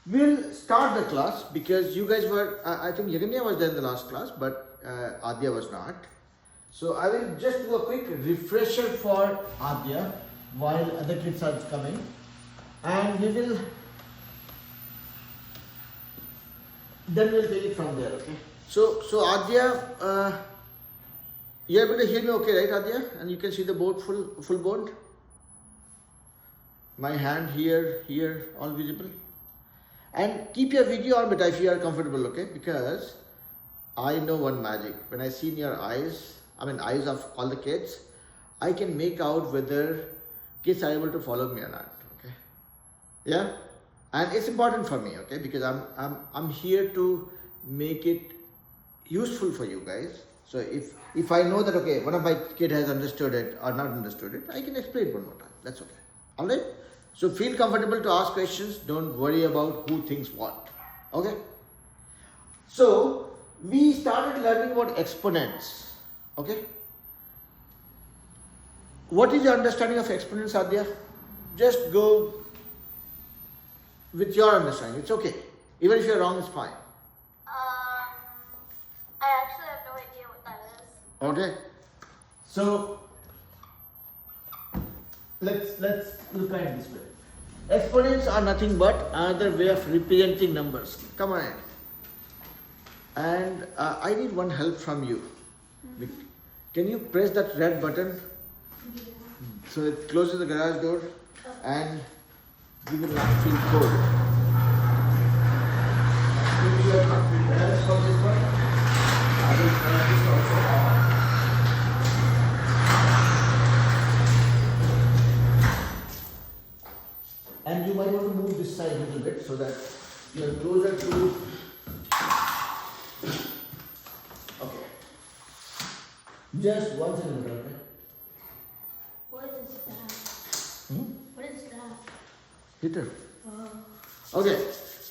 We'll start the class because you guys were, I think Yaganya was there in the last class, but Adya was not. So I will just do a quick refresher for Adya while other kids are coming, and then we'll take it from there, okay? So Adya, you're able to hear me okay, right, Adya? And you can see the board, full board? My hand here, all visible? And keep your video on, but if you are comfortable, okay? Because I know one magic. When I see in your eyes, eyes of all the kids, I can make out whether kids are able to follow me or not, okay? Yeah? And it's important for me, okay? Because I'm here to make it useful for you guys. So if I know that, okay, one of my kid has understood it or not understood it, I can explain it one more time. That's okay. All right? So feel comfortable to ask questions. Don't worry about who thinks what. Okay? So we started learning about exponents. Okay? What is your understanding of exponents, Adya? Just go with your understanding. It's okay. Even if you're wrong, it's fine. I actually have no idea what that is. Okay. So let's look at it this way. Exponents are nothing but another way of representing numbers. Come on in. And I need one help from you. Can you press that red button? Yeah. So it closes the garage door and give it a field code. If you are not prepared for this one, I will try this also. And you might want to move this side a little bit so that you are closer to. Okay. Just 1 centimeter, okay? What is that? What is that? Heater. Oh. Okay.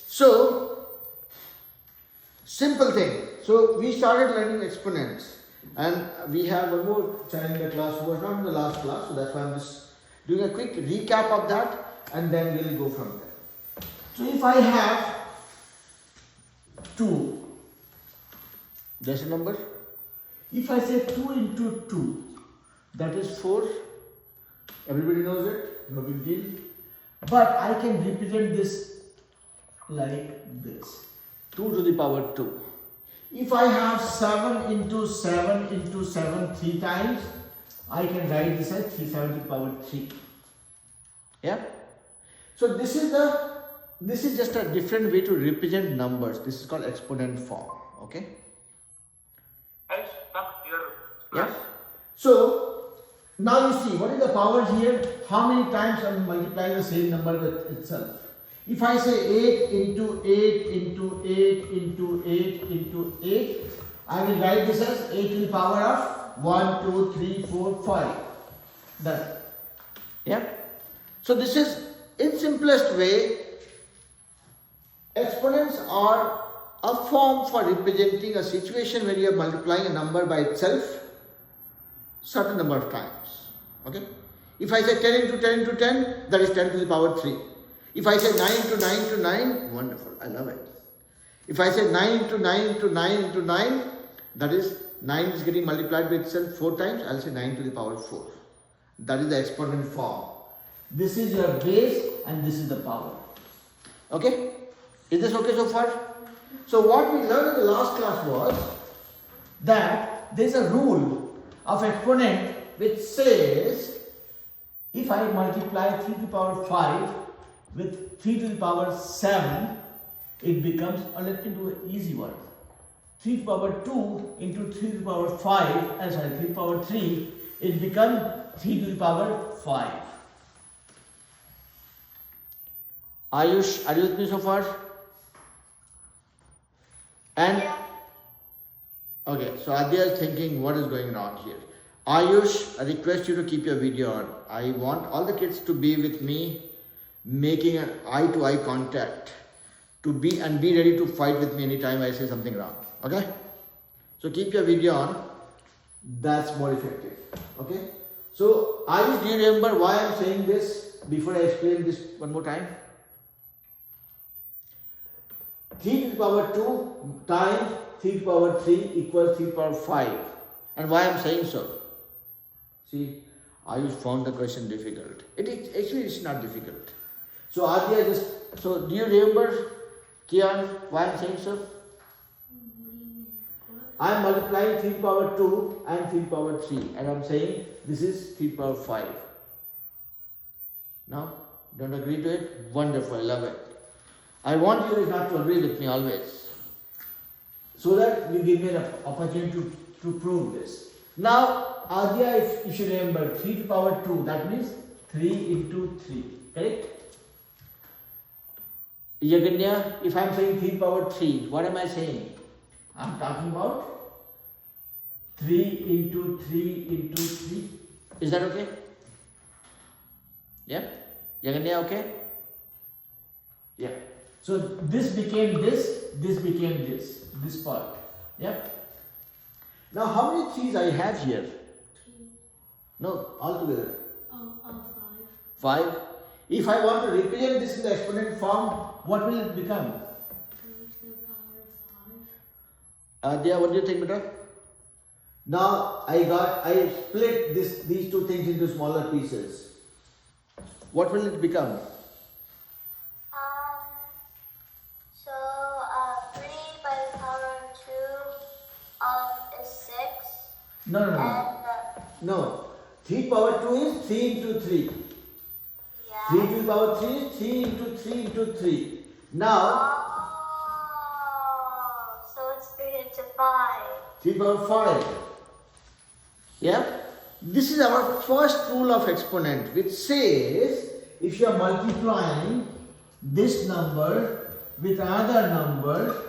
So, simple thing. So, we started learning exponents. And we have one more child in the class who was not in the last class. So, that's why I'm just doing a quick recap of that. And then we'll go from there. So if I have 2, that's a number. If I say 2 into 2, that is 4. Everybody knows it, no big deal. But I can represent this like this. 2 to the power 2. If I have 7 into 7 into 7 3 times, I can write this as 3 7 to the power 3. Yeah? So this is just a different way to represent numbers. This is called exponent form. Okay? I stuck here. Yes. So now you see what is the power here? How many times I'm multiplying the same number with itself? If I say 8 into 8 into 8 into 8 into 8, I will write this as 8 to the power of 1, 2, 3, 4, 5. Done. Yeah? So this is, in simplest way, exponents are a form for representing a situation where you are multiplying a number by itself certain number of times. Okay? If I say 10 into 10 into 10, that is 10 to the power 3. If I say 9 into 9 into 9, wonderful, I love it. If I say 9 into 9 into 9 into 9, that is 9 is getting multiplied by itself 4 times, I'll say 9 to the power 4. That is the exponent form. This is your base and this is the power. Okay? Is this okay so far? So what we learned in the last class was that there is a rule of exponent which says if I multiply 3 to the power 5 with 3 to the power 7, it becomes, let me do an easy one. 3 to the power 2 into 3 to the power 5, 3 to the power 3, it becomes 3 to the power 5. Ayush, are you with me so far? And Yeah. okay, so Adya is thinking what is going on here. Ayush, I request you to keep your video on. I want all the kids to be with me, making an eye-to-eye contact, to be ready to fight with me anytime I say something wrong. Okay? So keep your video on. That's more effective. Okay? So Ayush, do you remember why I'm saying this before I explain this one more time? 3 to the power 2 times 3 to the power 3 equals 3 to the power 5. And why I am saying so? See, I found the question difficult. Actually it's not difficult. So Adya so do you remember, Kian, why I am saying so? I am multiplying 3 to the power 2 and 3 to the power 3, and I am saying this is 3 to the power 5. Now, don't agree to it? Wonderful, I love it. I want you guys not to agree with me always, so that you give me an opportunity to prove this. Now, Adya, if you remember, 3 to the power 2, that means 3 into 3, correct? Yaganya, if I am saying 3 to the power 3, what am I saying? I am talking about 3 into 3 into 3. Is that okay? Yeah? Yaganya, okay? Yeah. So this became this became this part. Yeah? Now how many 3's I have here? 3. No, altogether. Oh, 5. If I want to represent this in the exponent form, what will it become? 3 to the power 5. Adya, what do you think, beta? Now I split these two things into smaller pieces. What will it become? So 3 by the power 2 is 6. No. And No. 3 power 2 is 3 into 3. yeah. 3 to the power 3 is 3 into 3 into 3. Now, So it's 3 into 5. 3 power 5. Yeah? This is our first rule of exponent, which says if you are multiplying this number with another number,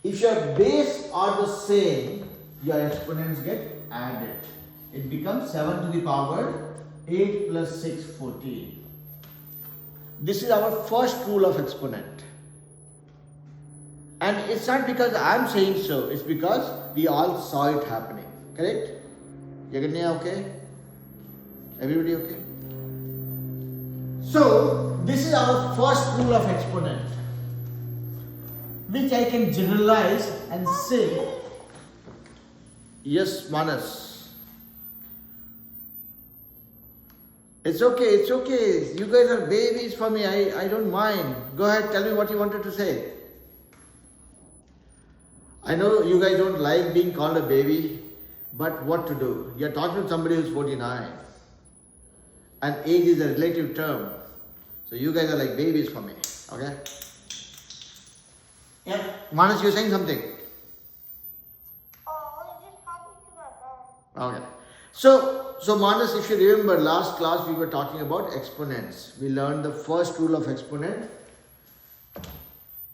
if your base are the same, your exponents get added. It becomes 7 to the power 8 plus 6, 14. This is our first rule of exponent. And it's not because I'm saying so, it's because we all saw it happening. Correct? Yaganya, okay? Everybody okay? So, this is our first rule of exponent, which I can generalize and say, yes, Manas. It's okay. You guys are babies for me. I don't mind. Go ahead, tell me what you wanted to say. I know you guys don't like being called a baby, but what to do? You're talking to somebody who's 49. And age is a relative term. So you guys are like babies for me. Okay? Yeah. Manas, you're saying something? Oh, I just talking to my mom. Okay. So Manas, if you remember last class we were talking about exponents. We learned the first rule of exponent,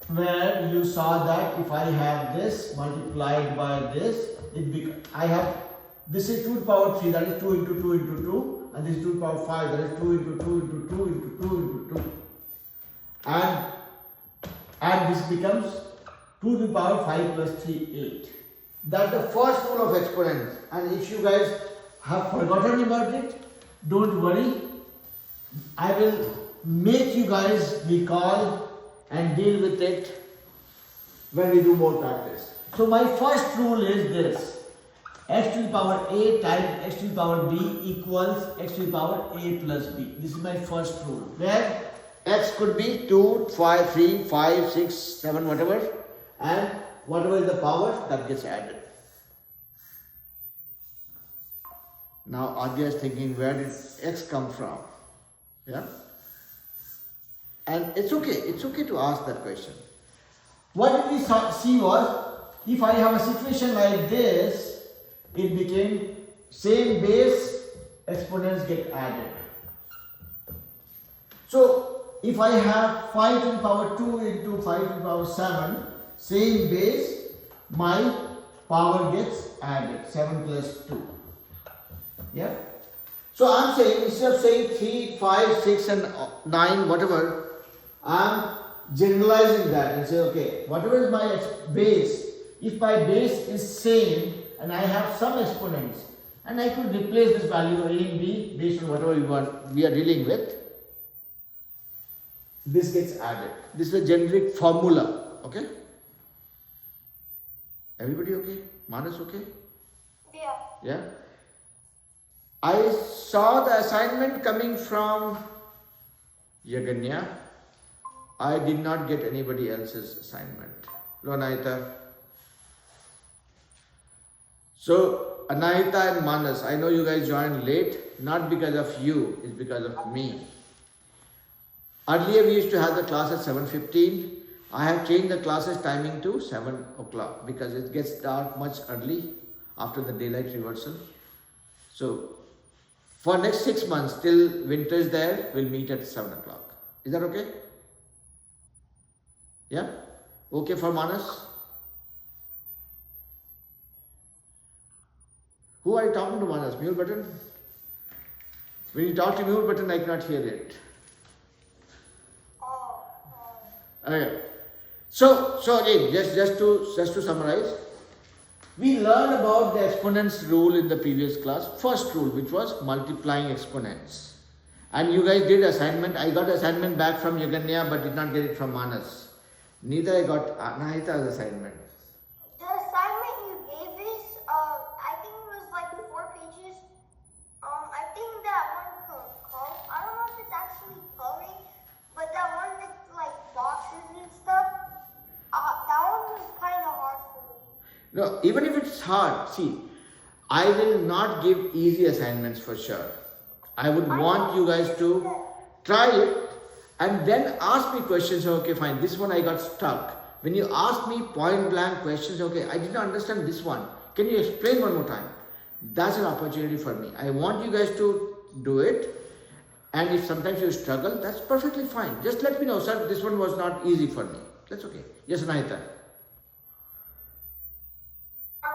where you saw that if I have this multiplied by this, this is 2 to the power 3, that is 2 into 2 into 2, and this is 2 to the power 5, that is 2 into 2 into 2 into 2 into 2. And this becomes 2 to the power 5 plus 3, 8. That's the first rule of exponents. And if you guys have forgotten about it, don't worry. I will make you guys recall and deal with it when we do more practice. So my first rule is this: x to the power a times x to the power b equals x to the power a plus b. This is my first rule, where x could be 2, 5, 3, 5, 6, 7, whatever, and whatever is the power that gets added. Now Adya is thinking, where did x come from? Yeah? And it's okay to ask that question. What did we see was, if I have a situation like this, it became same base, exponents get added. So, if I have 5 to the power 2 into 5 to the power 7, same base, my power gets added, 7 plus 2. Yeah? So I'm saying, instead of saying 3, 5, 6 and 9, whatever, I'm generalizing that and say, okay, whatever is my base, if my base is same and I have some exponents, and I could replace this value A and B based on whatever we are dealing with, this gets added. This is a generic formula, okay? Everybody okay? Manas okay? Yeah. Yeah? I saw the assignment coming from Yaganya. I did not get anybody else's assignment. Hello, Anahita. So, Anahita and Manas, I know you guys joined late, not because of you, it's because of me. Earlier we used to have the class at 7:15. I have changed the classes timing to 7 o'clock because it gets dark much early after the daylight reversal. So, for next 6 months till winter is there, we'll meet at 7 o'clock. Is that okay? Yeah? Okay for Manas? Who are you talking to, Manas? Mute button? When you talk to mute button, I cannot hear it. Okay. So again, just to summarize, we learned about the exponents rule in the previous class. First rule, which was multiplying exponents. And you guys did assignment. I got assignment back from Yaganya, but did not get it from Manas. Neither I got Anahita's assignment. The assignment you gave us, I think it was like 4 pages. I think that one called, I don't know if it's actually coloring, but that one with like boxes and stuff, that one was kind of hard for me. No, even if it's hard, see, I will not give easy assignments for sure. I would want you guys to try it and then ask me questions. Okay, fine, this one I got stuck. When you ask me point blank questions, okay, I did not understand this one. Can you explain one more time? That's an opportunity for me. I want you guys to do it. And if sometimes you struggle, that's perfectly fine. Just let me know, sir, this one was not easy for me. That's okay. Yes, Anahita.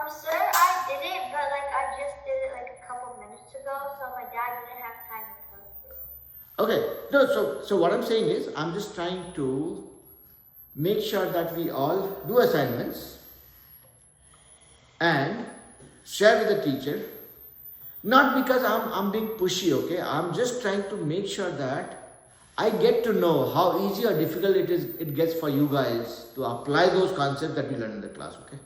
Sir, I did it, but like I just did it like a couple minutes ago, so my dad didn't have time to post it. Okay. No, so what I'm saying is, I'm just trying to make sure that we all do assignments and share with the teacher. Not because I'm being pushy, okay? I'm just trying to make sure that I get to know how easy or difficult it gets for you guys to apply those concepts that we learn in the class, okay?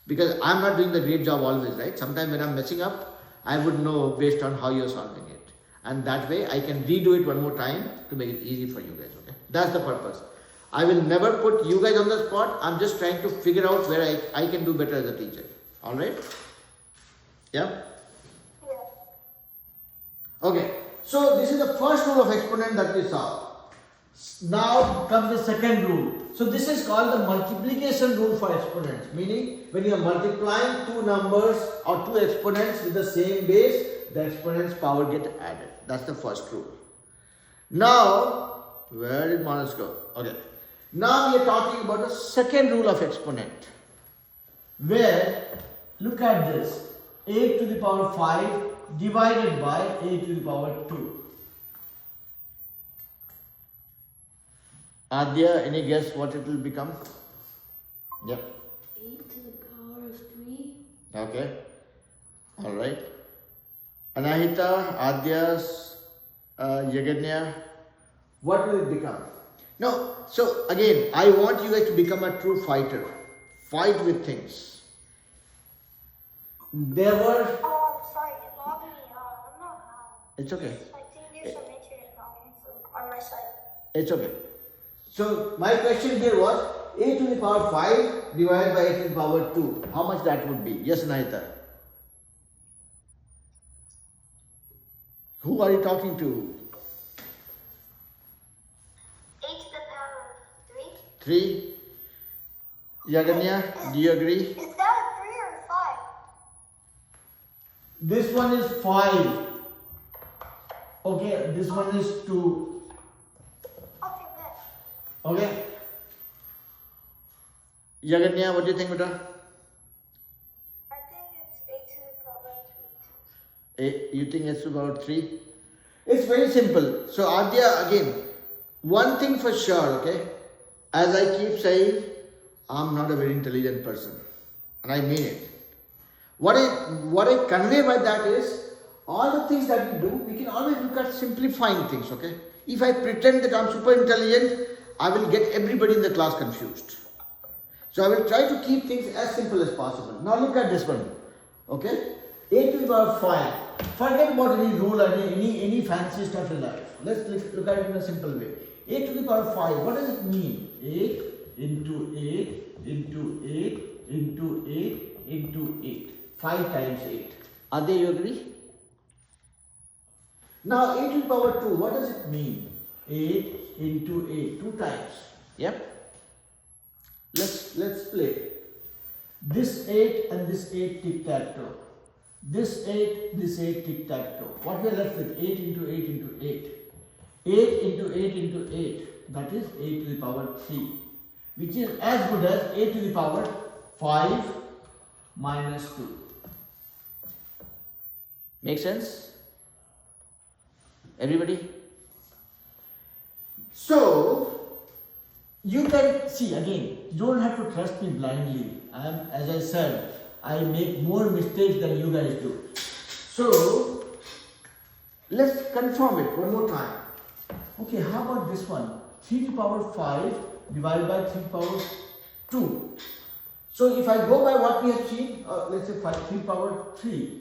Because I'm not doing the great job always, right? Sometimes when I'm messing up, I would know based on how you're solving it. And that way I can redo it one more time to make it easy for you guys, okay? That's the purpose. I will never put you guys on the spot. I'm just trying to figure out where I can do better as a teacher. Alright? Yeah? Okay, so this is the first rule of exponent that we saw. Now comes the second rule. So this is called the multiplication rule for exponents. Meaning when you are multiplying two numbers or two exponents with the same base, the exponent's power get added. That's the first rule. Now, where did Manas go? Okay. Now we are talking about the second rule of exponent. Where, look at this. 8 to the power 5 divided by 8 to the power 2. Adya, any guess what it will become? Yep. 8 to the power of 3. Okay. Alright. Anahita, Adya, Yaganya, what will it become? No, so again, I want you guys to become a true fighter. Fight with things. There were... Oh, I'm sorry, it logged me out. I don't know how. It's okay. I think there's some internet problem on my side. It's okay. So my question here was 8 to the power 5 divided by 8 to the power 2. How much that would be? Yes, Anahita. Who are you talking to? 8 to the power of 3? 3. Yaganya, do you agree? Is that a 3 or a 5? This one is 5. Okay, this one is 2. Okay, good. Okay. Yaganya, what do you think, beta? I think it's 8 to the power of 3. You think it's about 3? It's very simple. So Adya, again, one thing for sure, okay? As I keep saying, I'm not a very intelligent person. And I mean it. What I convey by that is, all the things that we do, we can always look at simplifying things, okay? If I pretend that I'm super intelligent, I will get everybody in the class confused. So I will try to keep things as simple as possible. Now look at this one. Okay? A to the power 5. Forget about any rule or any fancy stuff in life. Let's look at it in a simple way. A to the power 5. What does it mean? 8 into 8 into 8 into 8 into 8. 5 times 8. Are they, you agree? Now a to the power 2. What does it mean? 8 into 8. 2 times. Yep. Let's play. This 8 and this 8 tic-tac-toe. This 8, this 8 tic-tac-toe. What we are left with? 8 into 8 into 8. 8 into 8 into 8. That is 8 to the power 3. Which is as good as 8 to the power 5 minus 2. Make sense? Everybody? So, you can see again, you don't have to trust me blindly. As I said, I make more mistakes than you guys do. So, let's confirm it one more time. Okay, how about this one? 3 to the power 5 divided by 3 to the power 2. So, if I go by what we have seen, let's say 3 to the power 3.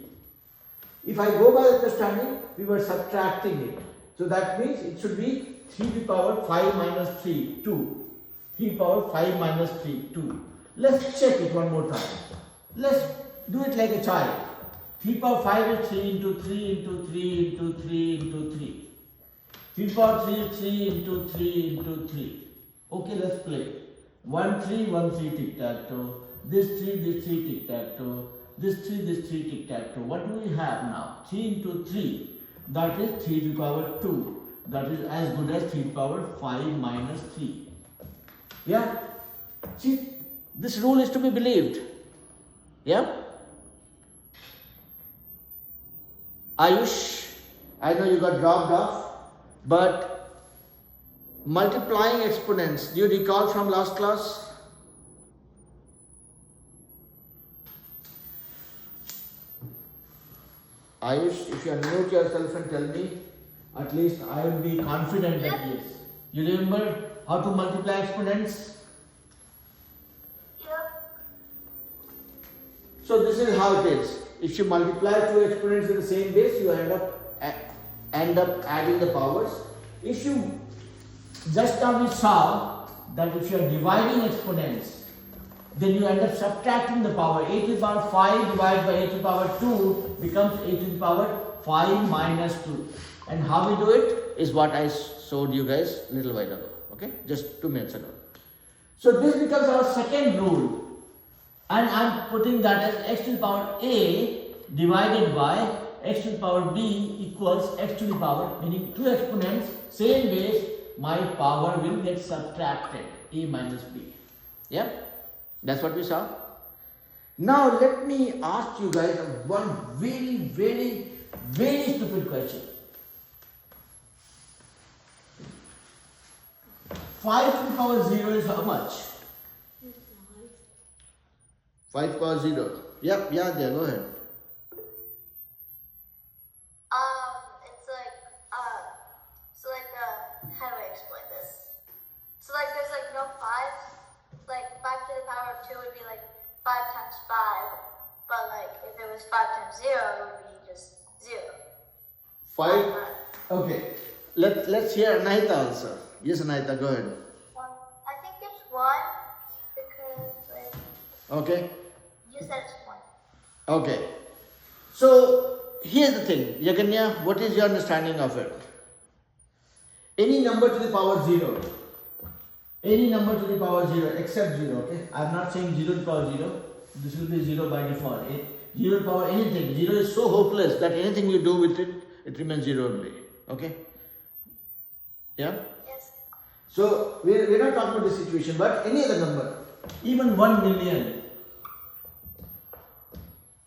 If I go by understanding, we were subtracting it. So, that means it should be 3 to the power 5 minus 3, 2. 3 to the power 5 minus 3, 2. Let's check it one more time. Let's do it like a child. 3 to the power 5 is 3 into 3 into 3 into 3 into 3. 3 to the power 3 is 3 into 3 into 3. Okay, let's play. 1, 3, 1, 3 tic-tac-toe. This 3 tic-tac-toe. This 3 tic-tac-toe. What do we have now? 3 into 3. That is 3 to the power 2. That is as good as 3 to the power 5 minus 3. Yeah? See, this rule is to be believed. Yeah? Ayush, I know you got dropped off, but multiplying exponents, do you recall from last class? Ayush, if you unmute yourself and tell me, at least I will be confident that yes. You remember how to multiply exponents? So this is how it is. If you multiply two exponents in the same base, you end up adding the powers. If you just now we saw that if you are dividing exponents, then you end up subtracting the power. 8 to the power 5 divided by 8 to the power 2 becomes 8 to the power 5 minus 2. And how we do it is what I showed you guys a little while ago. Okay, just 2 minutes ago. So this becomes our second rule. And I am putting that as x to the power a divided by x to the power b equals x to the power, meaning two exponents, same base, my power will get subtracted, a minus b. Yeah, that's what we saw. Now let me ask you guys one very stupid question. 5 to the power 0 is how much? 5 to the power 0. Yep, yeah, there, go ahead. How do I explain this? So there's no 5. 5 to the power of 2 would be 5 times 5. But if it was 5 times 0, it would be just 0. 5. Okay. Let's hear Anahita also. Yes, Anahita, go ahead. I think it's 1 because Okay. you said it's 1. Okay. So here's the thing, Yaganya, what is your understanding of it? Any number to the power 0. Any number to the power 0 except 0, okay? I'm not saying 0 to the power 0. This will be 0 by default. 0 to the power anything. 0 is so hopeless that anything you do with it, it remains 0 only. Okay? Yeah? Yes. So we're not talking about this situation, but any other number. Even 1 million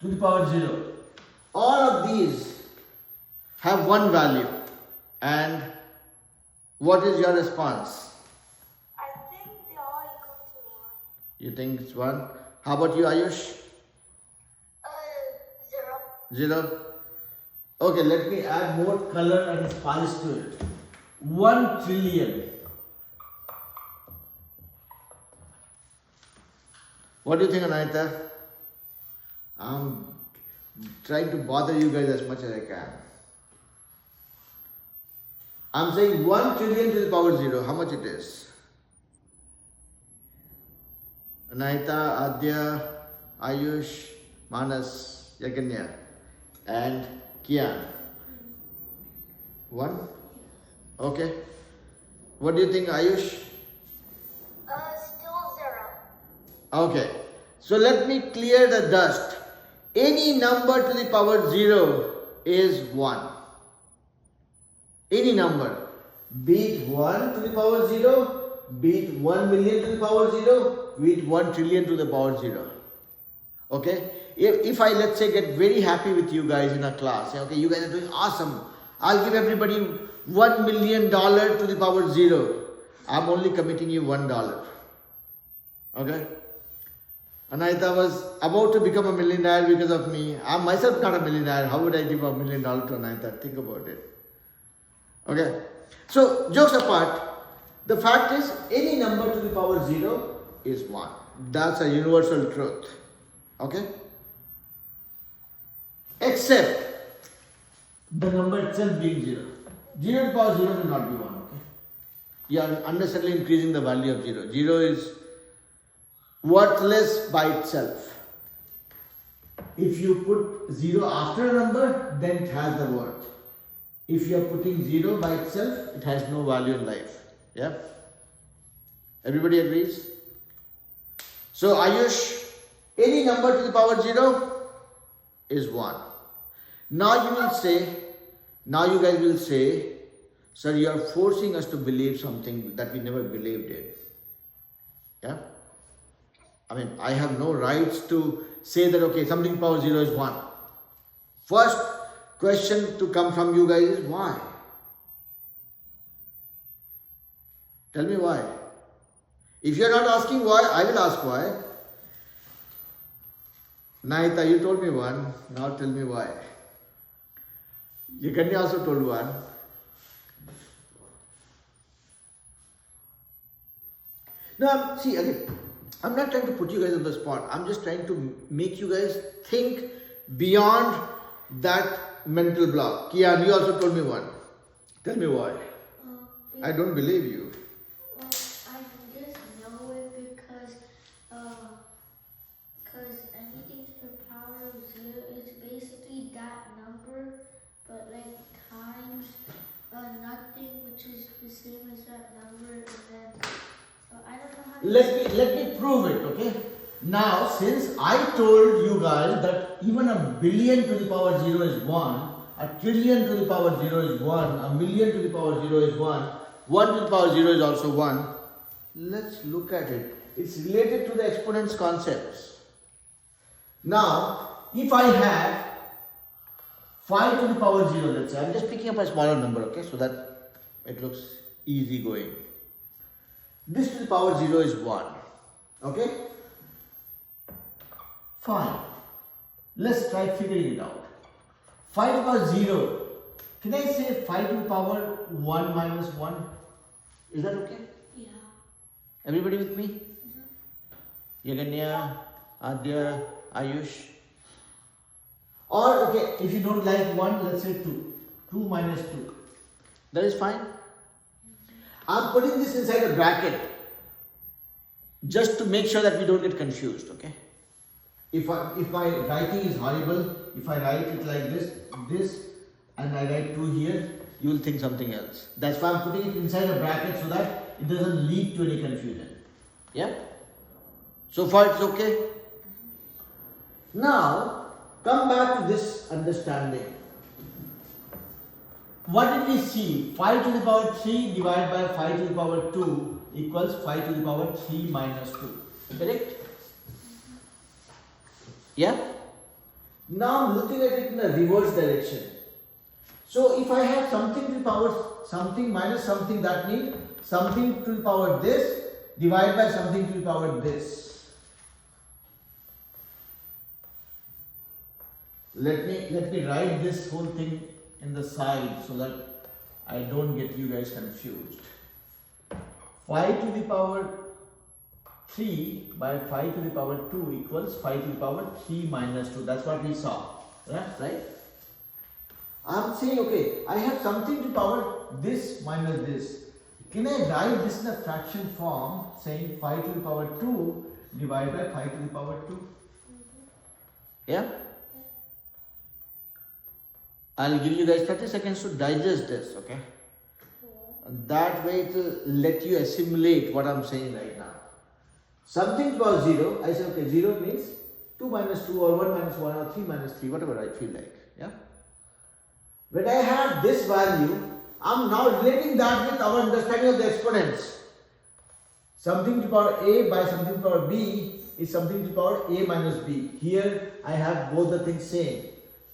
to the power 0. All of these have one value. And what is your response? I think they all equal to 1. You think it's 1? How about you, Ayush? 0. 0? Okay, let me add more color and spice to it. 1 trillion. What do you think, Anahita? I'm trying to bother you guys as much as I can. I'm saying 1 trillion to the power 0. How much it is? Anahita, Adya, Ayush, Manas, Yaganya, and Kian. 1? Okay. What do you think, Ayush? Still 0. Okay. So let me clear the dust. Any number to the power 0 is 1. Any number. Be it 1 to the power 0, be it 1 million to the power 0, be it 1 trillion to the power 0. Okay? If I, let's say, get very happy with you guys in a class, say, okay, you guys are doing awesome. I'll give everybody $1 million to the power 0. I'm only committing you $1. Okay? Anahita was about to become a millionaire because of me. I'm myself not a millionaire. How would I give $1 million to Anahita? Think about it. Okay? So, jokes apart, the fact is any number to the power 0 is 1. That's a universal truth. Okay? Except the number itself being 0. 0 to the power 0 will not be 1. Okay? You are unnecessarily increasing the value of 0. 0 is worthless by itself. If you put 0 after a number, then it has the worth. If you are putting 0 by itself, it has no value in life. Yeah? Everybody agrees? So, Ayush, any number to the power 0 is 1. Now you will say, now you guys will say, sir, you are forcing us to believe something that we never believed in. Yeah? I mean, I have no rights to say that, okay, something power 0 is 1. First question to come from you guys is why? Tell me why. If you are not asking why, I will ask why. Naita, you told me 1. Now tell me why. Yaganya also told 1. Now, see again, I'm not trying to put you guys on the spot. I'm just trying to make you guys think beyond that mental block. Kian, you also told me 1. Tell me why. I don't believe you. Well, I just know it because anything to the power of 0 is basically that number, but like times nothing, which is the same as that number, and then I don't know how to Let me prove it, okay? Now, since I told you guys that even a billion to the power 0 is 1, a trillion to the power 0 is 1, a million to the power 0 is 1, 1 to the power 0 is also 1. Let's look at it. It's related to the exponents concepts. Now, if I have 5 to the power 0, let's say, I'm just picking up a smaller number, okay, so that it looks easy going. This to the power 0 is 1, okay? Fine. Let's try figuring it out. 5 to the power 0, can I say 5 to the power 1 minus 1? Is that okay? Yeah. Everybody with me? Yaganya, Adya, Ayush. Or, okay, if you don't like 1, let's say 2. 2 minus 2. That is fine. I'm putting this inside a bracket just to make sure that we don't get confused, okay? If my writing is horrible, if I write it like this, and I write 2 here, you will think something else. That's why I'm putting it inside a bracket so that it doesn't lead to any confusion. Yeah? So far it's okay? Now, come back to this understanding. What did we see? 5 to the power 3 divided by 5 to the power 2 equals 5 to the power 3 minus 2. Correct? Yeah? Now I'm looking at it in a reverse direction. So if I have something to the power something minus something, that means something to the power this divided by something to the power this. Let me write this whole thing in the side so that I don't get you guys confused. 5 to the power 3 by 5 to the power 2 equals 5 to the power 3 minus 2. That's what we saw. Right? I'm saying, okay, I have something to power this minus this. Can I write this in a fraction form saying 5 to the power 2 divided by 5 to the power 2? Yeah? I'll give you guys 30 seconds to digest this, okay? That way it will let you assimilate what I'm saying right now. Something to power 0, I say, okay, 0 means 2 minus 2 or 1 minus 1 or 3 minus 3, whatever I feel like, yeah? When I have this value, I'm now relating that with our understanding of the exponents. Something to power a by something to power b is something to power a minus b. Here I have both the things same.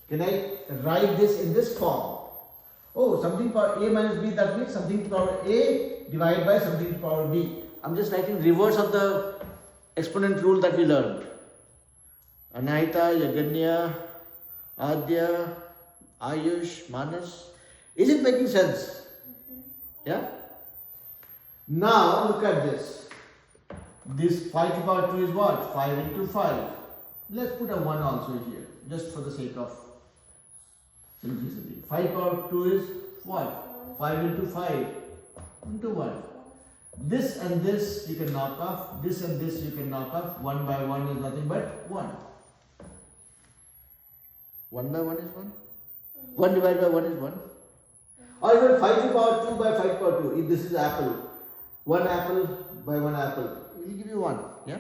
Can I write this in this form? Oh, something to power a minus b, that means something to power a divided by something to power b. I'm just writing reverse of the exponent rule that we learned. Anahita, Yaganya, Adya, Ayush, Manas. Is it making sense? Yeah? Now look at this. This 5 to power 2 is what? 5 into 5. Let's put a 1 also here, just for the sake of simplicity. 5 power 2 is what? 5 into 5 into 1. This and this you can knock off. This and this you can knock off. 1 by 1 is nothing but 1. 1 by 1 is 1. 1 divided by 1 is 1. Or even 5 to power 2 by 5 to power 2. If this is apple, 1 apple by 1 apple, it will give you 1. Yeah?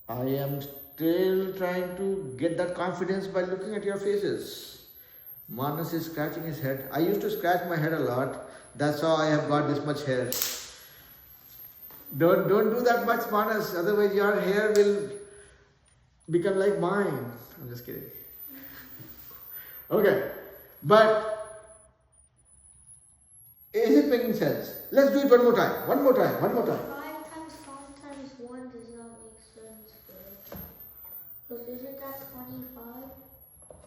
I am still trying to get that confidence by looking at your faces. Manas is scratching his head. I used to scratch my head a lot. That's how I have got this much hair. Don't do that much, Manas. Otherwise your hair will become like mine. I'm just kidding. Okay. But is it making sense? Let's do it one more time. One more time. 5 times 5 times 1 does not make sense, right? Because isn't that 25?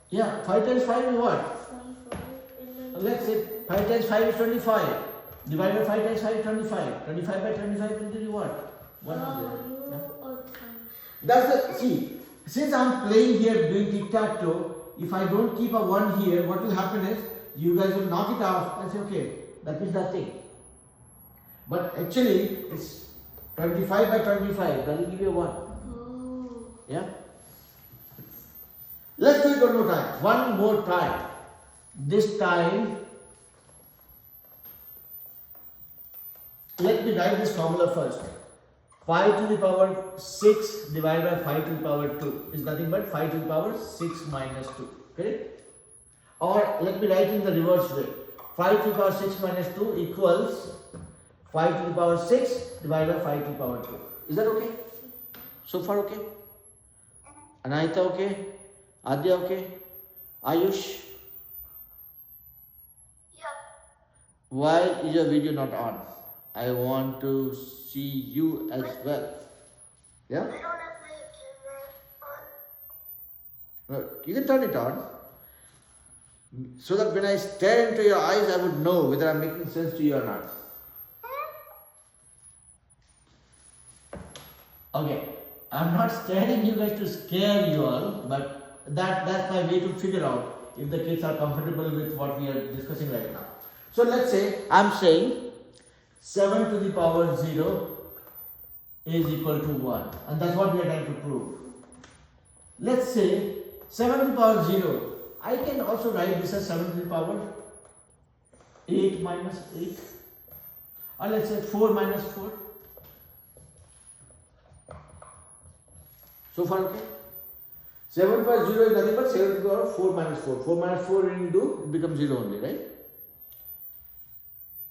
Yeah, 5 times 5 is what? 25. And then Let's say 5 times 5 is 25. Divided by 5 times 5 is 25. 25 by 25 will give you what? 100. Yeah? That's the, see, since I'm playing here doing tic-tac-toe, if I don't keep a 1 here, what will happen is, you guys will knock it off and say, okay, that is nothing. But actually, it's 25 by 25, that will give you a 1. Oh. Yeah? Let's do it one more time. One more time. This time, let me write this formula first. 5 to the power 6 divided by 5 to the power 2 is nothing but 5 to the power 6 minus 2. Correct? Or let me write in the reverse way. 5 to the power 6 minus 2 equals 5 to the power 6 divided by 5 to the power 2. Is that okay? So far okay? Anahita okay? Adya okay? Ayush? Yeah. Why is your video not on? I want to see you as well. Yeah? I don't have my camera on. No, you can turn it on. So that when I stare into your eyes, I would know whether I'm making sense to you or not. Okay. I'm not staring you guys to scare you all, but that's my way to figure out if the kids are comfortable with what we are discussing right now. So let's say I'm saying 7 to the power 0 is equal to 1, and that's what we are trying to prove. Let's say 7 to the power 0, I can also write this as 7 to the power 8 minus 8, or let's say 4 minus 4. So far okay? 7 plus 0 is nothing but 7 to the power 4 minus 4. 4 minus 4 into, it becomes 0 only, right?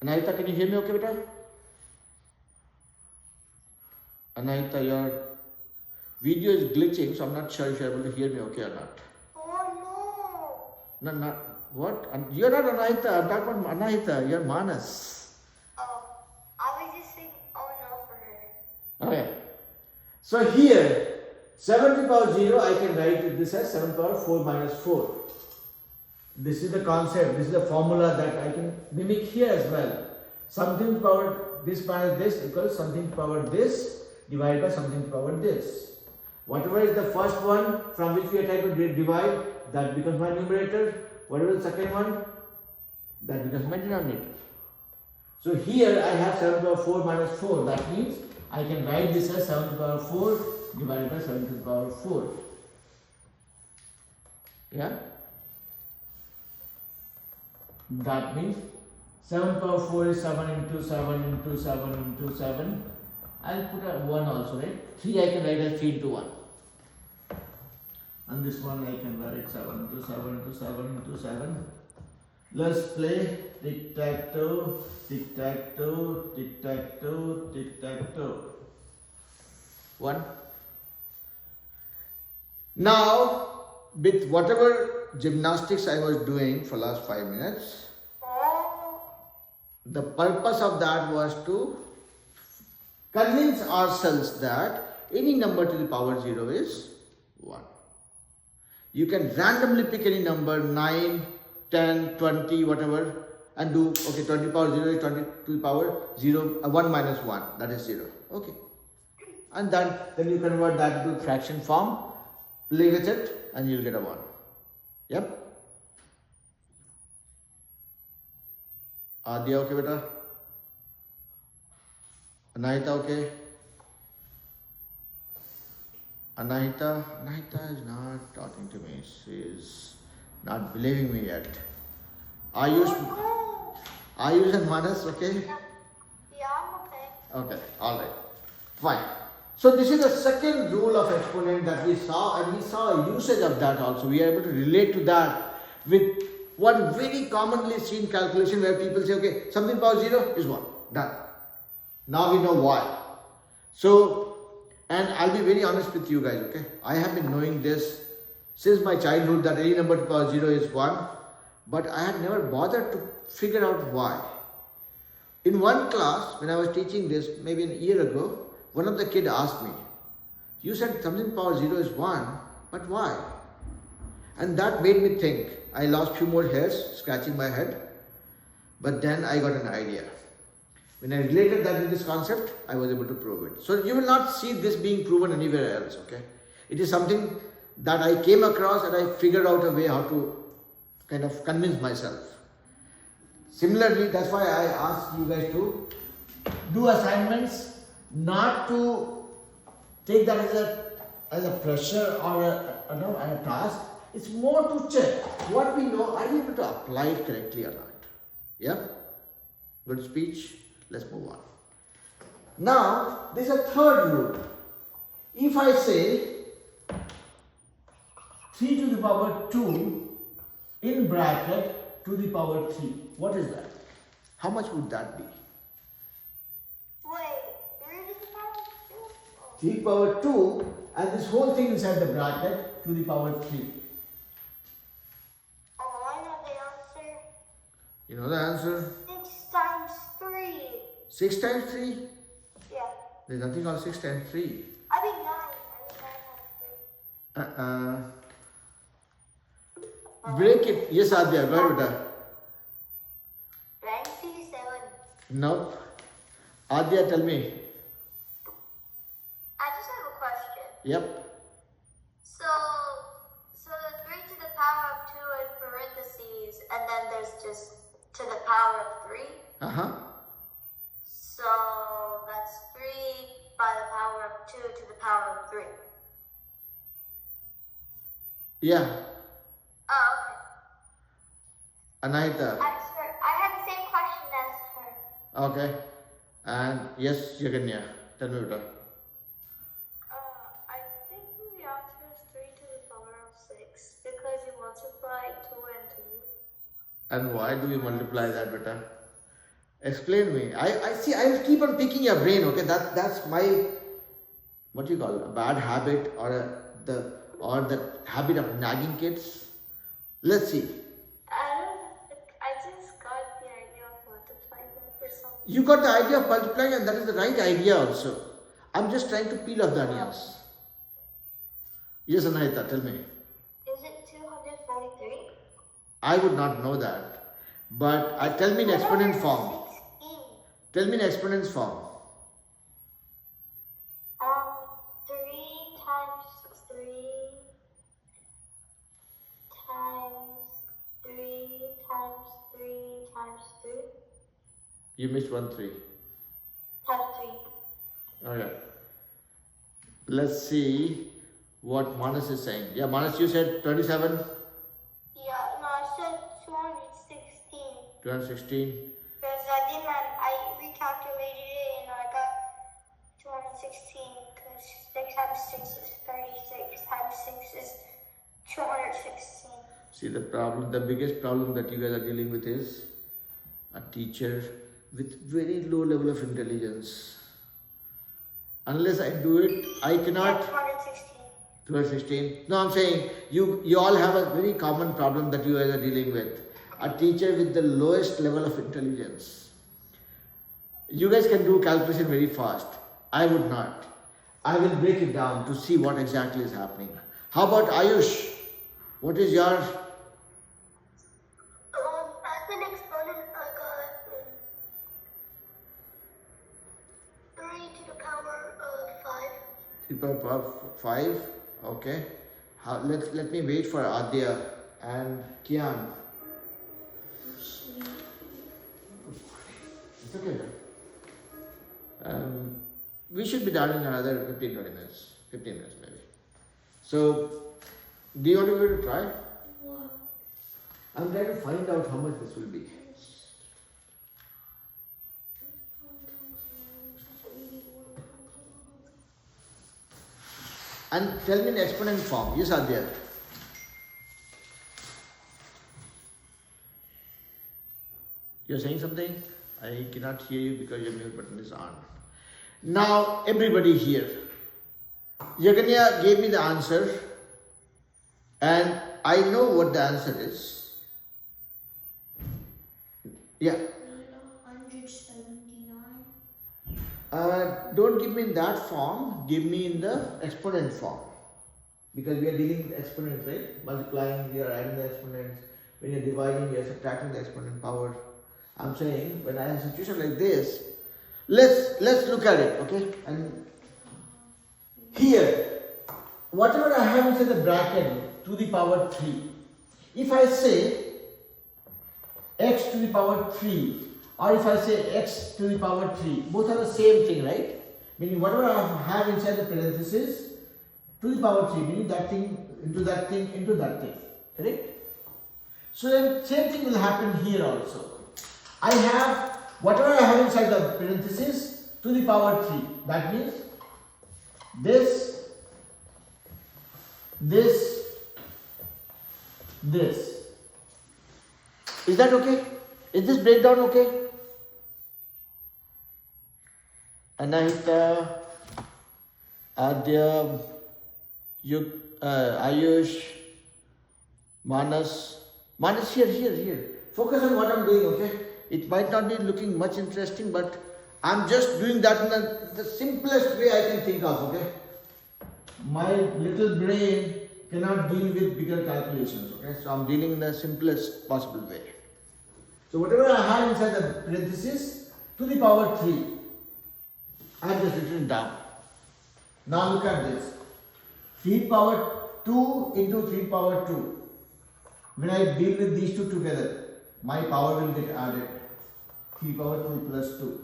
Anahita, can you hear me okay, beta? Anahita, your video is glitching, so I'm not sure if you're able to hear me okay or not. Oh no. No, not what? You're not Anahita. I'm talking about Anahita. You're Manas. Oh, I was just saying oh no for her. Okay. So here, 7 to the power 0, I can write this as 7 to the power 4 minus 4. This is the concept, this is the formula that I can mimic here as well. Something to the power this minus this equals something to the power this divided by something to the power this. Whatever is the first one from which we are trying to divide, that becomes my numerator. Whatever is the second one, that becomes my denominator. So here I have 7 to the power 4 minus 4. That means I can write this as 7 to the power 4 divided by 7 to the power 4. Yeah? That means 7 to the power 4 is 7 into 7 into 7 into 7. I'll put a 1 also, right? 3 I can write as 3 into 1. And this one I can write 7 into 7 into 7 into 7. Let's play tic-tac-toe, tic-tac-toe, tic-tac-toe, tic-tac-toe. 1. Now, with whatever gymnastics I was doing for last 5 minutes, the purpose of that was to convince ourselves that any number to the power 0 is 1. You can randomly pick any number, 9, 10, 20, whatever, and do, okay, 20 power 0 is 20 to the power 0, 1 minus 1, that is 0. Okay. And then you convert that into fraction form, play with it, and you'll get a 1. Yep. Adya okay, beta? Anahita okay? Anahita is not talking to me. She is not believing me yet. Ayush and Manas, okay? Yeah, I'm okay. Okay, alright. Fine. So this is the second rule of exponent that we saw, and we saw a usage of that also. We are able to relate to that with one very commonly seen calculation where people say, okay, something power 0 is 1. Done. Now we know why. So, and I'll be very honest with you guys, okay? I have been knowing this since my childhood that any number to power 0 is 1, but I had never bothered to figure out why. In one class, when I was teaching this, maybe a year ago, one of the kids asked me, you said something power 0 is 1, but why? And that made me think. I lost few more hairs scratching my head, but then I got an idea. When I related that with this concept, I was able to prove it. So you will not see this being proven anywhere else, okay? It is something that I came across and I figured out a way how to kind of convince myself. Similarly, that's why I asked you guys to do assignments, not to take that as a pressure or a task. It's more to check what we know, are we able to apply it correctly or not? Yeah? Good speech? Let's move on. Now, there's a third rule. If I say 3 to the power 2 in bracket to the power 3, what is that? How much would that be? Wait, 3 to the power 2? 3 to the power 2 and this whole thing inside the bracket to the power 3. Oh, I know the answer. You know the answer? 6 times 3. 6 times 3? Yeah. There's nothing called 6 times 3. I mean 9. I mean 9 times 3. Break it. Yes, Adya, go ahead, beta. 27. No. Adya, tell me. I just have a question. Yep. So the 3 to the power of 2 in parentheses, and then there's just to the power of 3. Uh-huh. So that's 3 by the power of 2 to the power of 3. Yeah. Oh, okay. Anahita. I had the same question as her. Okay. And yes, Jaganya. Tell me, beta. I think the answer is 3 to the power of 6 because you multiply 2 and 2. And why do we multiply that, beta? Explain me. I see, I will keep on picking your brain, okay? That's my, what do you call it? A bad habit or the habit of nagging kids. Let's see. I just got the idea of multiplying them for something. You got the idea of multiplying and that is the right idea also. I'm just trying to peel off the onions. Yes, Anahita, tell me. Is it 243? I would not know that. But tell me in exponent form. 16. Tell me in exponents form. 3 times 3 times 3 times 3 times 3 You missed 1 3. times 3. Oh yeah. Let's see what Manas is saying. Yeah, Manas, you said 27, Yeah, no, I said 216. 216. Because I recalculated it and I got 216 because 6 times 6 is 36 times 6 is 216. See the biggest problem that you guys are dealing with is a teacher with very low level of intelligence. Unless I do it, I cannot. 216. 216. No, I'm saying you all have a very common problem that you guys are dealing with. A teacher with the lowest level of intelligence. You guys can do calculation very fast. I would not. I will break it down to see what exactly is happening. How about Ayush? What is your... As an exponent, I got 3 to the power of 5. 3 power 5. Okay. Let me wait for Adya and Kian. It's okay. We should be done in another 15-20 minutes. 15 minutes maybe. So, do you want to give it a try? What? I'm trying to find out how much this will be. And tell me in exponent form. Yes, Adya. You're saying something? I cannot hear you because your mute button is on. Now, everybody here. Yaganya gave me the answer. And I know what the answer is. Yeah. 179. Don't give me in that form. Give me in the exponent form. Because we are dealing with exponents, right? Multiplying, we are adding the exponents. When you're dividing, you are subtracting the exponent power. I'm saying, when I have a situation like this, let's look at it, okay? And here, whatever I have inside the bracket, to the power 3. If I say x to the power 3, or if I say x to the power 3, both are the same thing, right? Meaning whatever I have inside the parenthesis, to the power 3, meaning that thing, into that thing, into that thing, correct? So then same thing will happen here also. I have whatever I have inside the parenthesis to the power 3. That means this. Is that okay? Is this breakdown okay? Anahita, Adya, Ayush, Manas, here. Focus on what I'm doing, okay? It might not be looking much interesting, but I'm just doing that in the simplest way I can think of, okay? My little brain cannot deal with bigger calculations, okay? So I'm dealing in the simplest possible way. So whatever I have inside the parenthesis, to the power 3, I have just written it down. Now look at this. 3 power 2 into 3 power 2. When I deal with these two together, my power will get added. 3 power 2 plus 2.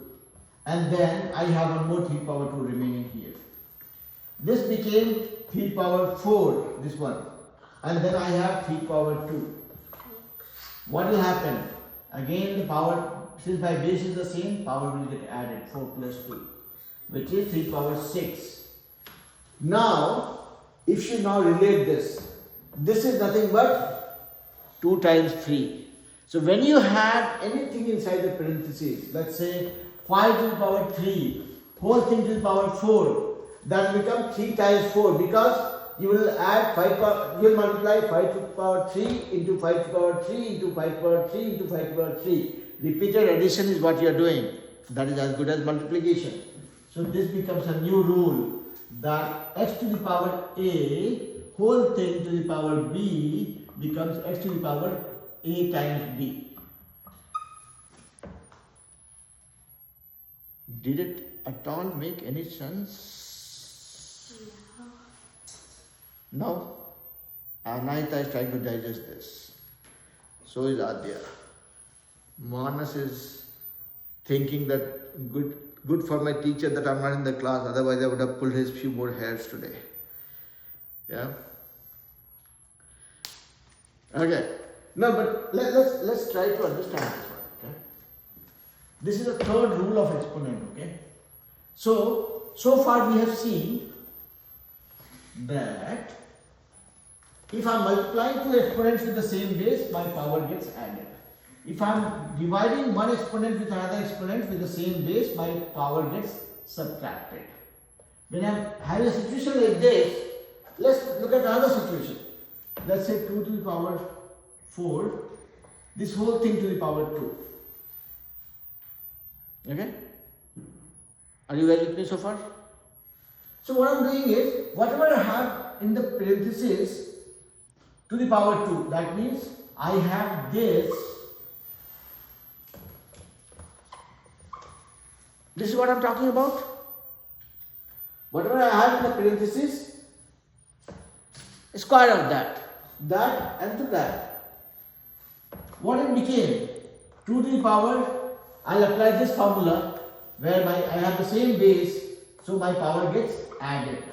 And then I have one more 3 power 2 remaining here. This became 3 power 4, this one. And then I have 3 power 2. What will happen? Again the power, since my base is the same, power will get added, 4 plus 2, which is 3 power 6. Now, if you now relate this is nothing but 2 times 3. So when you have anything inside the parentheses, let's say 5 to the power 3, whole thing to the power 4, that will become 3 times 4 because you will add 5 power, you will multiply 5 to the power 3 into 5 to the power 3 into 5 to the power 3 into 5 to the power 3. Repeated addition is what you are doing. That is as good as multiplication. So this becomes a new rule that x to the power a whole thing to the power b becomes x to the power A times B. Did it at all make any sense? No? Anahita is trying to digest this. So is Adya. Manas is thinking that good for my teacher that I'm not in the class, otherwise I would have pulled his few more hairs today. Yeah? Okay. No, but let's try to understand this one. Okay? This is the third rule of exponent. Okay? So far we have seen that if I'm multiplying two exponents with the same base, my power gets added. If I'm dividing one exponent with another exponent with the same base, my power gets subtracted. When I'm having a situation like this, let's look at another situation. Let's say 2 to the power 4, this whole thing to the power 2. Okay? Are you guys with me so far? So what I'm doing is, whatever I have in the parenthesis to the power 2, that means I have this. This is what I'm talking about. Whatever I have in the parenthesis, square of that and to that. What it became? 2 to the power, I'll apply this formula where I have the same base, so my power gets added.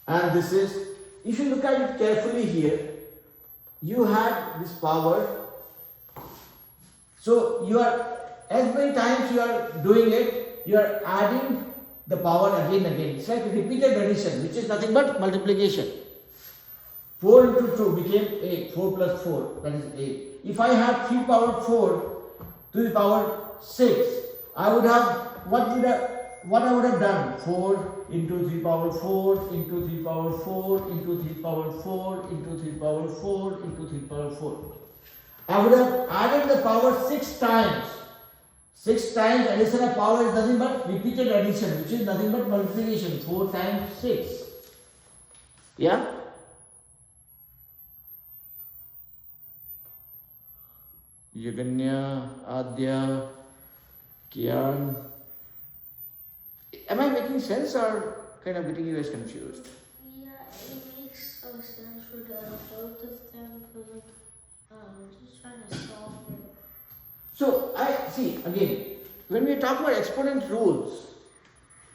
And this is, if you look at it carefully here, you have this power. So you are, as many times you are doing it, you are adding the power again and again. It's like repeated addition, which is nothing but multiplication. 4 into 2 became 8, 4 plus 4, that is 8. If I have 3 power 4 to the power 6, I would have, what I would have done? 4 into 3 power 4 into 3 power 4 into 3 power 4 into 3 power 4 into 3 power 4. I would have added the power 6 times. 6 times addition of power is nothing but repeated addition, which is nothing but multiplication. 4 times 6. Yeah? Yaganya, Adya, Kian. Am I making sense or kind of getting you guys confused? Yeah, it makes sense for both of them, but we're just trying to solve it. So I see again, when we talk about exponent rules,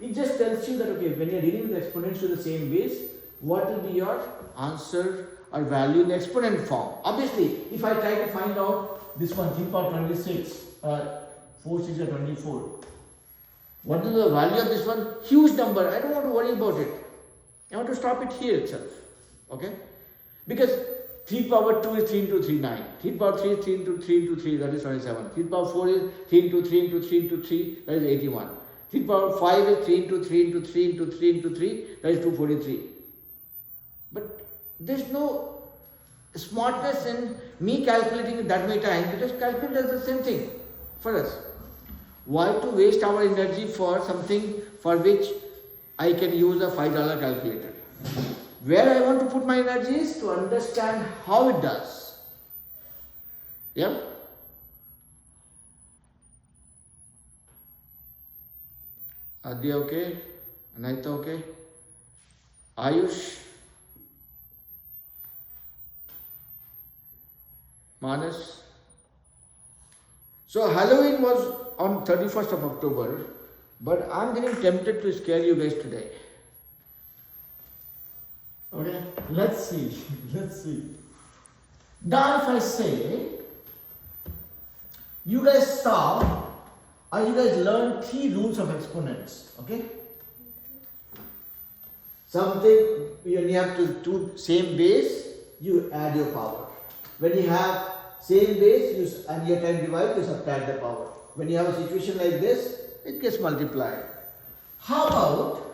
it just tells you that okay, when you're dealing with exponents to the same base, what will be your answer or value in the exponent form? Obviously, if I try to find out this one, 3 power 26, 4 6 are 24. What is the value of this one? Huge number. I don't want to worry about it. I want to stop it here itself. Okay? Because 3 power 2 is 3 into 3, 9. 3 power 3 is 3 into 3 into 3, that is 27. 3 power 4 is 3 into 3 into 3 into 3, that is 81. 3 power 5 is 3 into 3 into 3 into 3 into 3, that is 243. But there's no smartness in me calculating it that many times, because calculate does the same thing for us. Why to waste our energy for something for which I can use a $5 calculator? Where I want to put my energy is to understand how it does. Yeah? Adya okay? Anahita okay? Ayush? Manas? So Halloween was on 31st of October, but I'm getting tempted to scare you guys today. Okay, let's see. Now if I say, you guys saw or you guys learned 3 rules of exponents, okay? Something, when you have two same base, you add your power. When you have same base and you're trying to divide, you subtract the power. When you have a situation like this, it gets multiplied. How about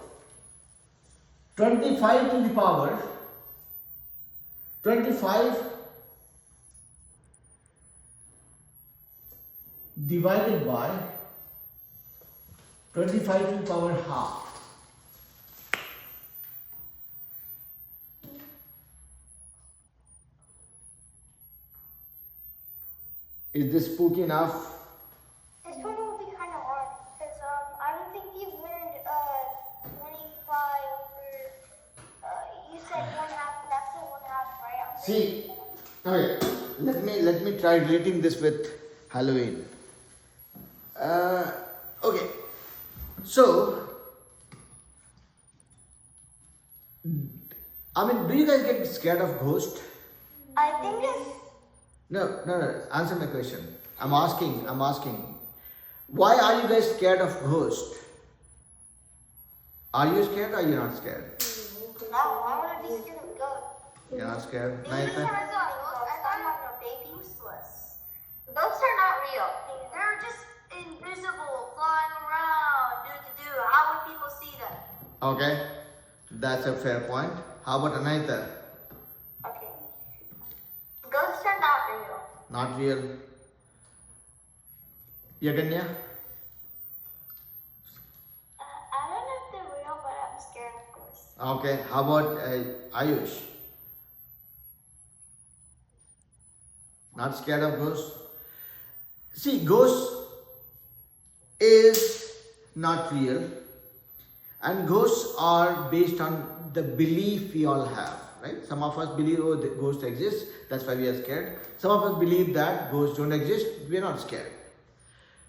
25 to the power 25 divided by 25 to the power half. Is this spooky enough? This one will be kind of hard because I don't think you've learned 25 over. You said 1/2. That's the 1/2, right? See, okay. Let me try relating this with Halloween. Okay. So, I mean, do you guys get scared of ghosts? I think it's. No. Answer my question. I'm asking. Why are you guys scared of ghosts? Are you scared or you're not scared? No, I want to be scared of ghosts. You're not scared? I Naita? thought useless. Ghosts are not real. They're just invisible, flying around, do. How would people see them? Okay. That's a fair point. How about Anaita? Okay. Ghosts are not real. Not real. Yaganya? I don't know if they're real, but I'm scared of ghosts. Okay. How about Ayush? Not scared of ghosts? See, ghosts is not real, and ghosts are based on the belief we all have, right? Some of us believe, oh, the ghost exists, that's why we are scared. Some of us believe that ghosts don't exist, we are not scared.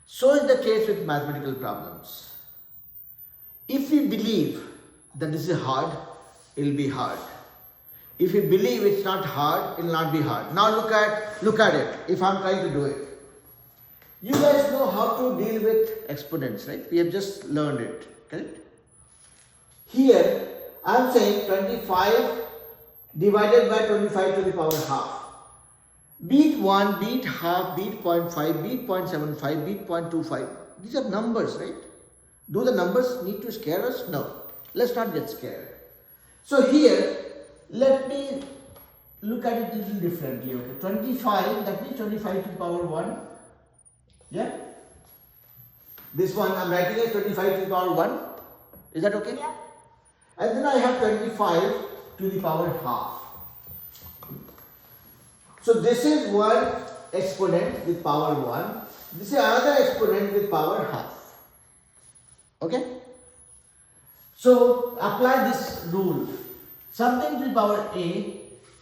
So is the case with mathematical problems. If we believe that this is hard, it will be hard. If we believe it's not hard, it will not be hard. Now look at it, if I'm trying to do it. You guys know how to deal with exponents, right? We have just learned it, correct? Here, I'm saying 25 divided by 25 to the power half. Beat 1, beat half, beat 0.5, beat 0.75, beat 0.25. These are numbers, right? Do the numbers need to scare us? No. Let's not get scared. So here, let me look at it a little differently. Okay, 25, that means 25 to the power 1. Yeah? This one I'm writing as 25 to the power 1. Is that okay? Yeah. And then I have 25 to the power half. So this is one exponent with power 1. This is another exponent with power half. Okay? So apply this rule. Something to the power A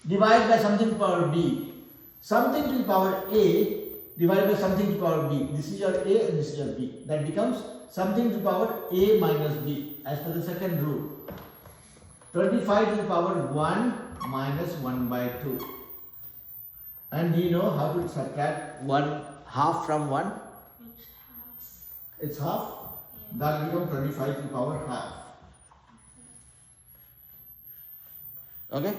divided by something to the power B. Something to the power A divided by something to the power B. This is your A and this is your B. That becomes something to the power A minus B as per the second rule. 25 to the power 1 minus 1 by 2. And do you know how to subtract 1 half from 1? It's half. It's half. Yeah. That becomes 25 to the power half. Okay?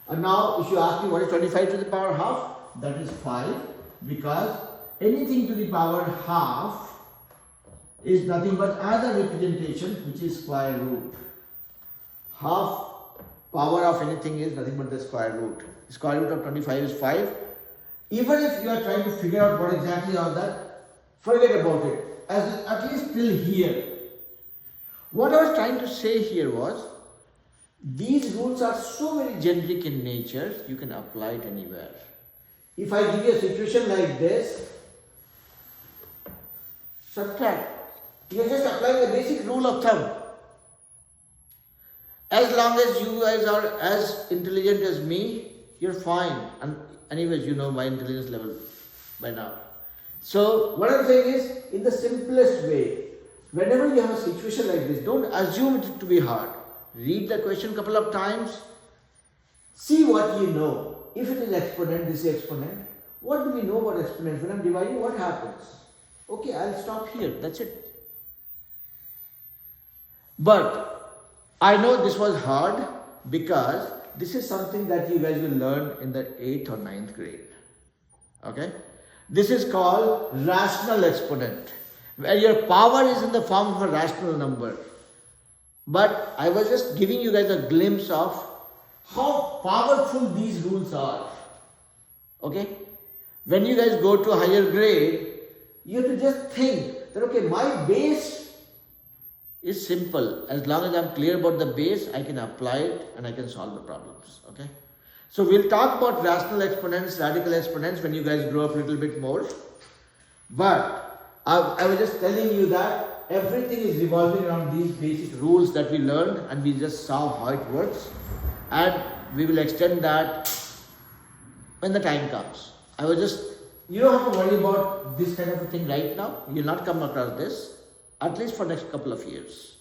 And now if you ask me what is 25 to the power half, that is 5, because anything to the power half is nothing but another representation which is square root. Half power of anything is nothing but the square root. The square root of 25 is 5. Even if you are trying to figure out what exactly is that, forget about it. At least till here. What I was trying to say here was, these rules are so very generic in nature, you can apply it anywhere. If I give you a situation like this, subtract. You are just applying the basic rule of thumb. As long as you guys are as intelligent as me, you're fine. And anyways, you know my intelligence level by now. So what I'm saying is, in the simplest way, whenever you have a situation like this, don't assume it to be hard. Read the question a couple of times. See what you know. If it is exponent, this is exponent. What do we know about exponents? When I'm dividing, what happens? Okay, I'll stop here. That's it. But I know this was hard because this is something that you guys will learn in the 8th or 9th grade. Okay? This is called rational exponent, where your power is in the form of a rational number. But I was just giving you guys a glimpse of how powerful these rules are. Okay? When you guys go to a higher grade, you have to just think that, okay, my base is simple. As long as I'm clear about the base, I can apply it and I can solve the problems. Okay? So we'll talk about rational exponents, radical exponents when you guys grow up a little bit more. But I was just telling you that everything is revolving around these basic rules that we learned, and we just saw how it works, and we will extend that when the time comes. You don't have to worry about this kind of a thing right now. You'll not come across this, at least for next couple of years.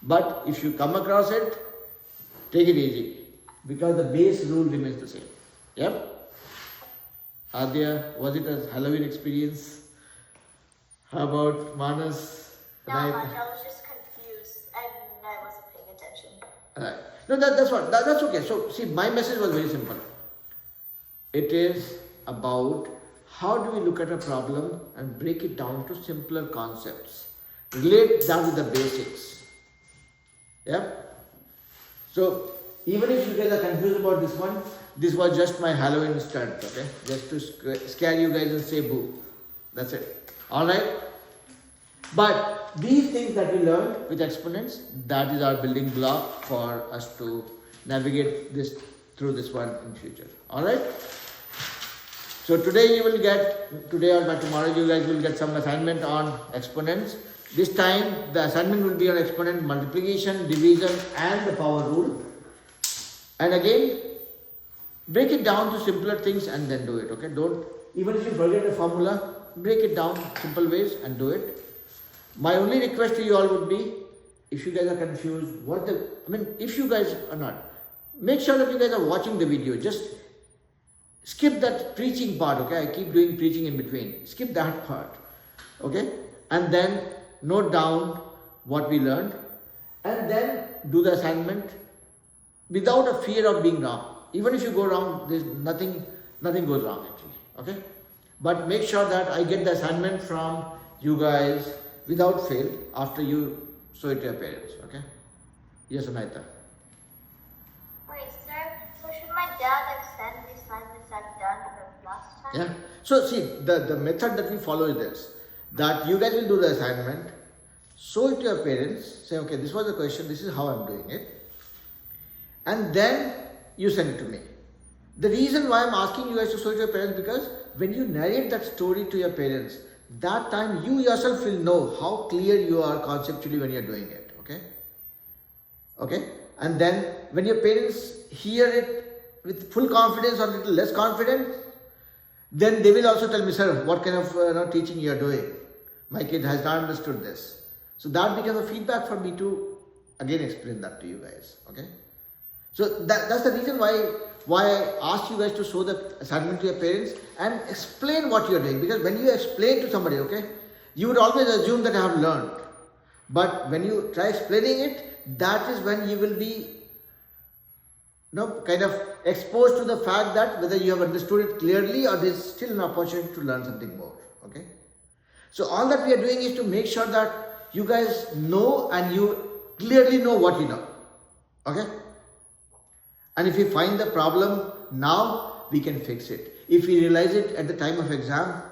But if you come across it, take it easy, because the base rule remains the same. Yep. Adya, was it a Halloween experience? How about Manas? Not much. I was just confused and I wasn't paying attention. Right. No, that's okay. So, see, my message was very simple. It is about how do we look at a problem and break it down to simpler concepts. Relate that with the basics. Yeah? So, even if you guys are confused about this one, this was just my Halloween stunt, okay? Just to scare you guys and say boo. That's it. Alright? But these things that we learned with exponents, that is our building block for us to navigate this through this one in future. Alright? So today or by tomorrow you guys will get some assignment on exponents. This time the assignment will be on exponent multiplication, division and the power rule. And again, break it down to simpler things and then do it, okay? Even if you forget a formula, break it down simple ways and do it. My only request to you all would be, if you guys are confused, if you guys are not, make sure that you guys are watching the video. Just skip that preaching part, okay? I keep doing preaching in between. Skip that part, okay? And then note down what we learned and then do the assignment without a fear of being wrong. Even if you go wrong, there's nothing goes wrong actually, okay? But make sure that I get the assignment from you guys without fail after you show it to your parents, okay? Yes, Anaita. Wait, sir, so should my dad send the assignments I've done from last time? Yeah. So see, the method that we follow is this, that you guys will do the assignment, show it to your parents, say, okay, this was the question, this is how I'm doing it, and then you send it to me. The reason why I'm asking you guys to show it to your parents, because when you narrate that story to your parents, that time you yourself will know how clear you are conceptually when you're doing it, okay? Okay? And then when your parents hear it with full confidence or a little less confident, then they will also tell me, sir, what kind of teaching you are doing? My kid has not understood this. So that becomes a feedback for me to again explain that to you guys, okay? So that's the reason why I asked you guys to show the assignment to your parents and explain what you're doing. Because when you explain to somebody, okay, you would always assume that I have learned. But when you try explaining it, that is when you will be kind of exposed to the fact that whether you have understood it clearly or there's still an opportunity to learn something more, okay? So all that we are doing is to make sure that you guys know and you clearly know what you know, okay? And if we find the problem now, we can fix it. If we realize it at the time of exam,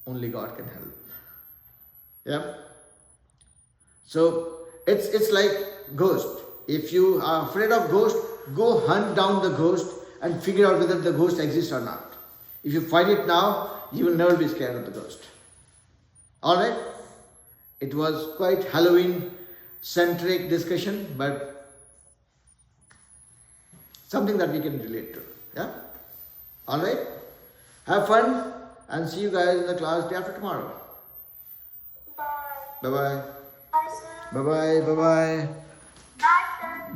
only God can help. Yeah? So, it's like ghost. If you are afraid of ghost, go hunt down the ghost and figure out whether the ghost exists or not. If you find it now, you will never be scared of the ghost. Alright? It was quite Halloween-centric discussion, but something that we can relate to. Yeah? Alright? Have fun and see you guys in the class day after tomorrow. Bye. Bye bye. Bye, sir. Bye bye. Bye bye.